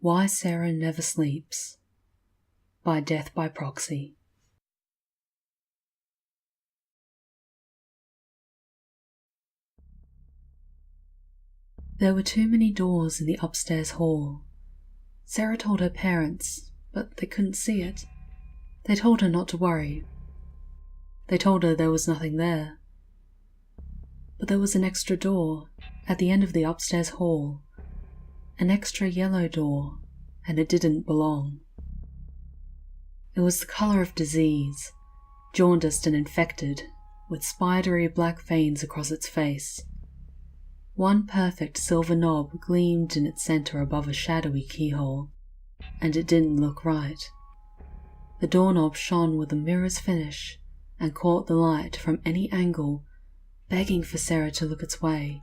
Why Sarah Never Sleeps by Death by Proxy. There were too many doors in the upstairs hall. Sarah told her parents, but they couldn't see it. They told her not to worry. They told her there was nothing there. But there was an extra door at the end of the upstairs hall. An extra yellow door, and it didn't belong. It was the colour of disease, jaundiced and infected, with spidery black veins across its face. One perfect silver knob gleamed in its centre above a shadowy keyhole, and it didn't look right. The doorknob shone with a mirror's finish and caught the light from any angle, begging for Sarah to look its way.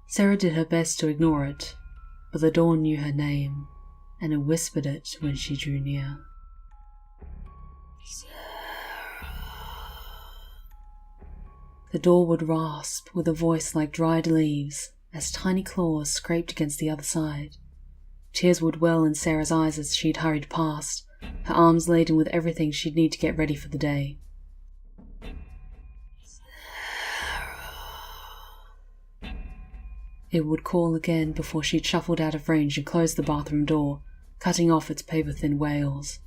Sarah did her best to ignore it, but the door knew her name, and it whispered it when she drew near. Sarah. The door would rasp with a voice like dried leaves as tiny claws scraped against the other side. Tears would well in Sarah's eyes as she'd hurried past, her arms laden with everything she'd need to get ready for the day. It would call again before she'd shuffled out of range and closed the bathroom door, cutting off its paper-thin wails.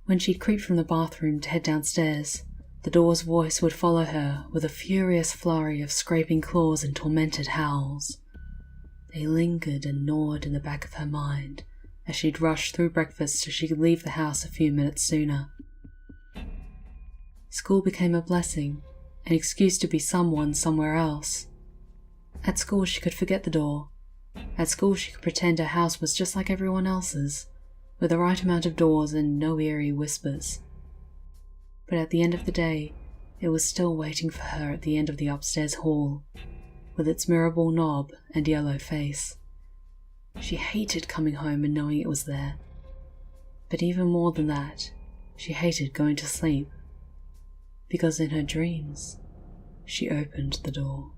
When she'd creep from the bathroom to head downstairs, the door's voice would follow her with a furious flurry of scraping claws and tormented howls. They lingered and gnawed in the back of her mind as she'd rush through breakfast so she could leave the house a few minutes sooner. School became a blessing, an excuse to be someone somewhere else. At school she could forget the door. At school she could pretend her house was just like everyone else's, with the right amount of doors and no eerie whispers. But at the end of the day, it was still waiting for her at the end of the upstairs hall, with its mirrorball knob and yellow face. She hated coming home and knowing it was there. But even more than that, she hated going to sleep, because in her dreams, she opened the door.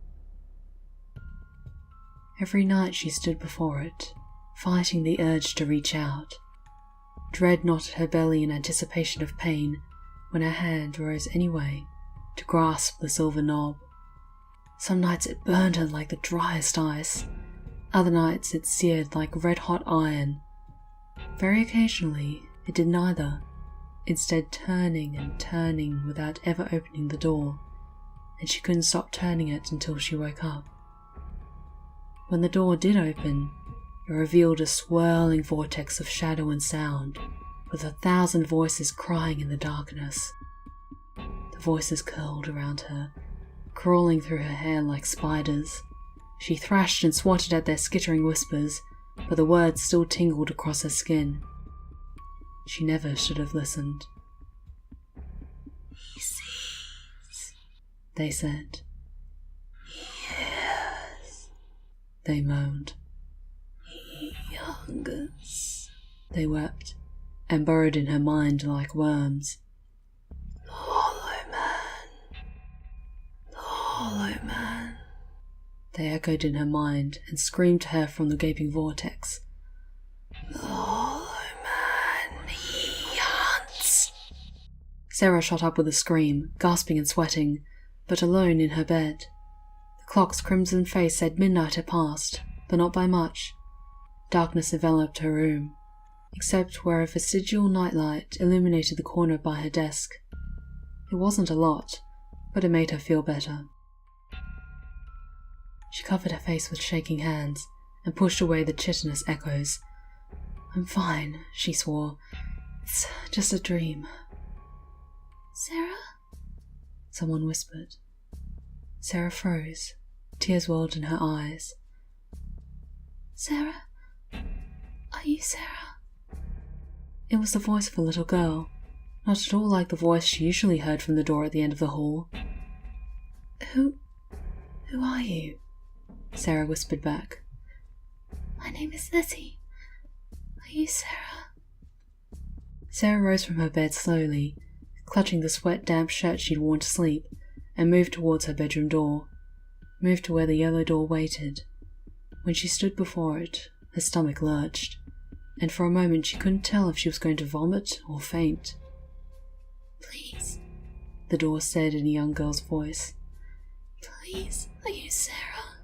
Every night she stood before it, fighting the urge to reach out. Dread knotted her belly in anticipation of pain when her hand rose anyway to grasp the silver knob. Some nights it burned her like the driest ice. Other nights it seared like red-hot iron. Very occasionally it did neither, instead turning and turning without ever opening the door, and she couldn't stop turning it until she woke up. When the door did open, it revealed a swirling vortex of shadow and sound, with 1,000 voices crying in the darkness. The voices curled around her, crawling through her hair like spiders. She thrashed and swatted at their skittering whispers, but the words still tingled across her skin. She never should have listened. "He sees," they said. They moaned. "He hungers," they wept, and burrowed in her mind like worms. "The Hollow Man, the Hollow Man," they echoed in her mind and screamed to her from the gaping vortex. "The Hollow Man, he hunts." Sarah shot up with a scream, gasping and sweating, but alone in her bed. The clock's crimson face said midnight had passed, but not by much. Darkness enveloped her room, except where a vestigial nightlight illuminated the corner by her desk. It wasn't a lot, but it made her feel better. She covered her face with shaking hands and pushed away the chitinous echoes. "I'm fine," she swore. "It's just a dream." "Sarah?" someone whispered. Sarah froze. Tears welled in her eyes. "Sarah? Are you Sarah?" It was the voice of a little girl, not at all like the voice she usually heard from the door at the end of the hall. Who are you?" Sarah whispered back. "My name is Lizzie. Are you Sarah?" Sarah rose from her bed slowly, clutching the sweat-damp shirt she'd worn to sleep, and moved towards her bedroom door, moved to where the yellow door waited. When she stood before it, her stomach lurched. and for a moment she couldn't tell if she was going to vomit or faint. "Please," the door said in a young girl's voice. "Please, are you Sarah?"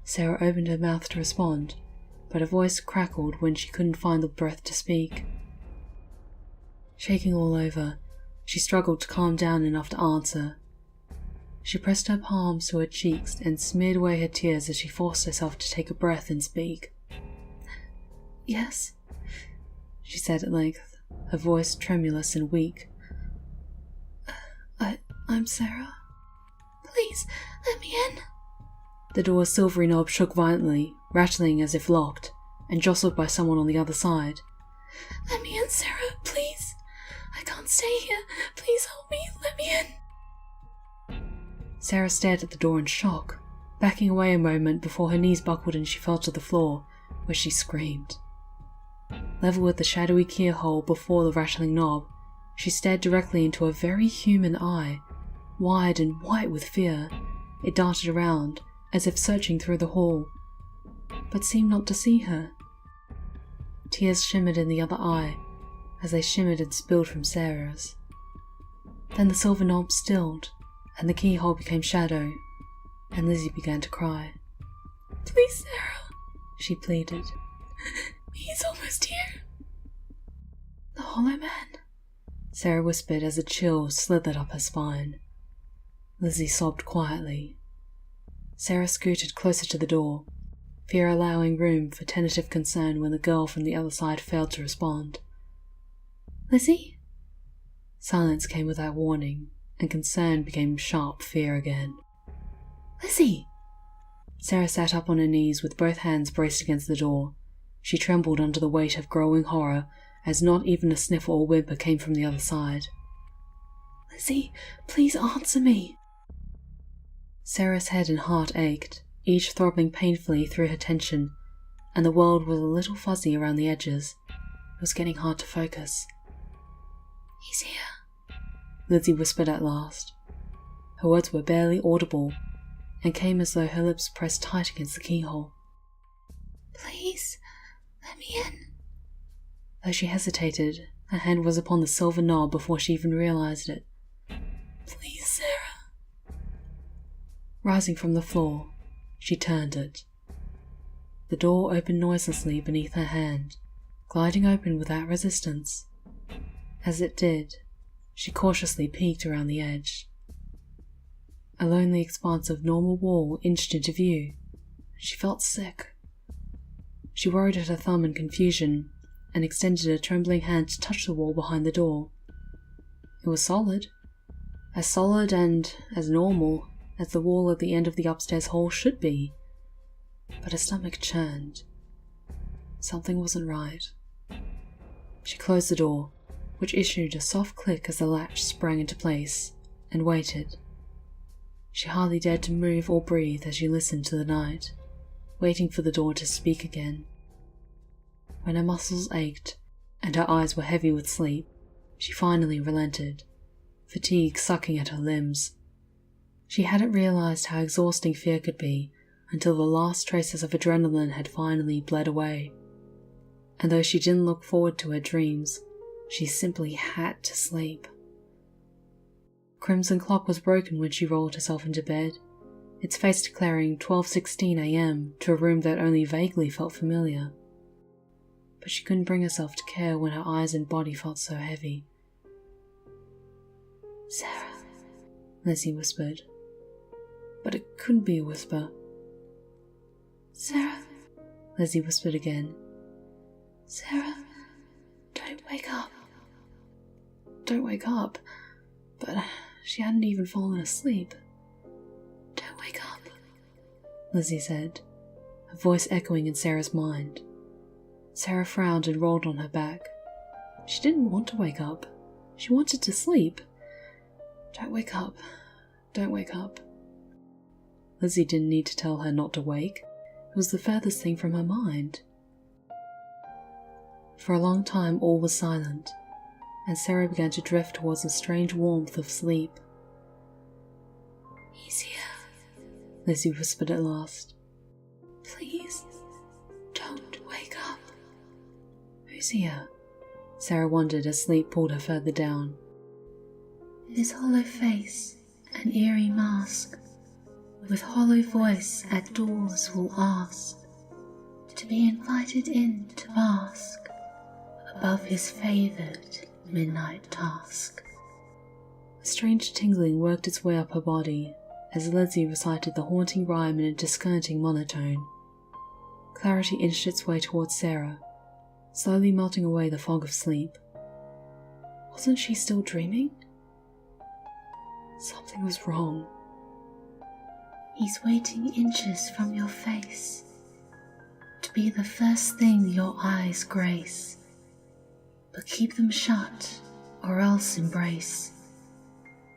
Sarah opened her mouth to respond, but her voice crackled when she couldn't find the breath to speak. Shaking all over, she struggled to calm down enough to answer. She pressed her palms to her cheeks and smeared away her tears as she forced herself to take a breath and speak. "Yes," she said at length, her voice tremulous and weak. I'm Sarah. Please, let me in." The door's silvery knob shook violently, rattling as if locked, and jostled by someone on the other side. "Let me in, Sarah, please. I can't stay here. Please help me. Let me in." Sarah stared at the door in shock, backing away a moment before her knees buckled and she fell to the floor, where she screamed. Level with the shadowy keyhole before the rattling knob, she stared directly into a very human eye, wide and white with fear. It darted around, as if searching through the hall, but seemed not to see her. Tears shimmered in the other eye, as they shimmered and spilled from Sarah's. Then the silver knob stilled, and the keyhole became shadow, and Lizzie began to cry. "Please, Sarah," she pleaded. "He's almost here." "The Hollow Man," Sarah whispered as a chill slithered up her spine. Lizzie sobbed quietly. Sarah scooted closer to the door, fear allowing room for tentative concern when the girl from the other side failed to respond. "Lizzie?" Silence came without warning, and concern became sharp fear again. "Lizzie!" Sarah sat up on her knees with both hands braced against the door. She trembled under the weight of growing horror as not even a sniffle or whimper came from the other side. "Lizzie, please answer me." Sarah's head and heart ached, each throbbing painfully through her tension, and the world was a little fuzzy around the edges. It was getting hard to focus. "He's here," Lizzie whispered at last. Her words were barely audible, and came as though her lips pressed tight against the keyhole. "Please, let me in." Though she hesitated, her hand was upon the silver knob before she even realized it. "Please, Sarah." Rising from the floor, she turned it. The door opened noiselessly beneath her hand, gliding open without resistance. As it did, she cautiously peeked around the edge. A lonely expanse of normal wall inched into view. She felt sick. She worried at her thumb in confusion, and extended a trembling hand to touch the wall behind the door. It was solid and as normal as the wall at the end of the upstairs hall should be. But her stomach churned. Something wasn't right. She closed the door, which issued a soft click as the latch sprang into place, and waited. She hardly dared to move or breathe as she listened to the night, waiting for the door to speak again. When her muscles ached and her eyes were heavy with sleep, she finally relented, fatigue sucking at her limbs. She hadn't realized how exhausting fear could be until the last traces of adrenaline had finally bled away. And though she didn't look forward to her dreams, she simply had to sleep. Crimson clock was broken when she rolled herself into bed, its face declaring 12:16 a.m. to a room that only vaguely felt familiar. But she couldn't bring herself to care when her eyes and body felt so heavy. "Sarah," Lizzie whispered. But it couldn't be a whisper. "Sarah," Lizzie whispered again. "Sarah, don't wake up." Don't wake up. But she hadn't even fallen asleep. "Don't wake up," Lizzie said, her voice echoing in Sarah's mind. Sarah frowned and rolled on her back. She didn't want to wake up. She wanted to sleep. Don't wake up. Don't wake up. Lizzie didn't need to tell her not to wake. It was the furthest thing from her mind. For a long time all was silent, and Sarah began to drift towards a strange warmth of sleep. "He's here," Lizzie whispered at last. "Please, don't wake up." Who's here? Sarah wondered as sleep pulled her further down. His hollow face, an eerie mask, with hollow voice at doors will ask to be invited in to bask above his favoured midnight task. A strange tingling worked its way up her body as Leslie recited the haunting rhyme in a disconcerting monotone. Clarity inched its way towards Sarah, slowly melting away the fog of sleep. Wasn't she still dreaming? Something was wrong. He's waiting inches from your face to be the first thing your eyes grace, but keep them shut or else embrace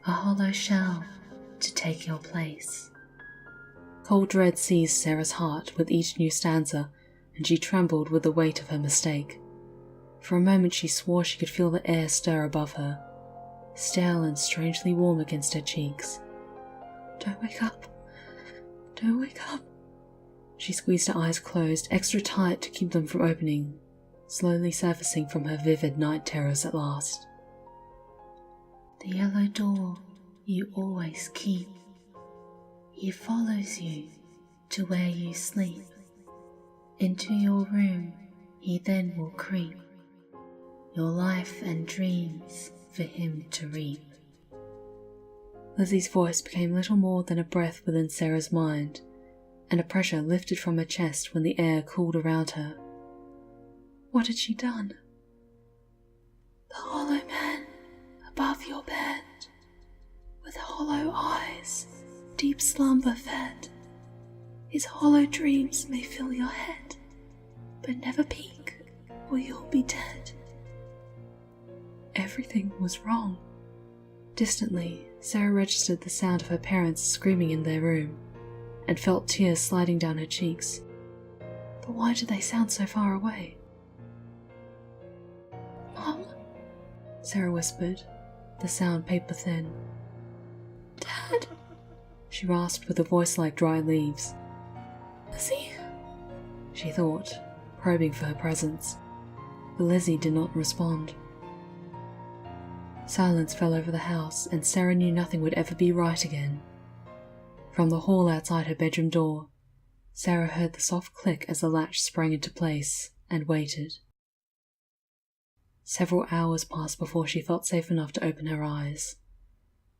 a hollow shell to take your place. Cold dread seized Sarah's heart with each new stanza, and she trembled with the weight of her mistake. For a moment she swore she could feel the air stir above her, stale and strangely warm against her cheeks. Don't wake up. Don't wake up. She squeezed her eyes closed, extra tight to keep them from opening, slowly surfacing from her vivid night terrors at last. The yellow door you always keep, he follows you to where you sleep. Into your room he then will creep, your life and dreams for him to reap. Lizzie's voice became little more than a breath within Sarah's mind, and a pressure lifted from her chest when the air cooled around her. What had she done? The hollow man above your bed, with hollow eyes, deep slumber fed. His hollow dreams may fill your head, but never peek, or you'll be dead. Everything was wrong. Distantly, Sarah registered the sound of her parents screaming in their room, and felt tears sliding down her cheeks. But why did they sound so far away? Mom? Sarah whispered, the sound paper thin. Dad? She rasped with a voice like dry leaves. Lizzie? She thought, probing for her presence. But Lizzie did not respond. Silence fell over the house, and Sarah knew nothing would ever be right again. From the hall outside her bedroom door, Sarah heard the soft click as the latch sprang into place, and waited. Several hours passed before she felt safe enough to open her eyes.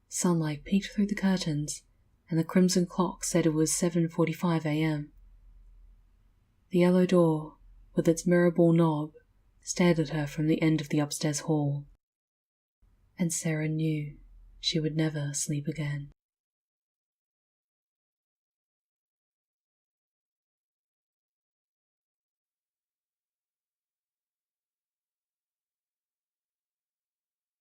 Sunlight peeked through the curtains, and the crimson clock said it was 7:45 a.m. The yellow door, with its mirror ball knob, stared at her from the end of the upstairs hall. And Sarah knew she would never sleep again.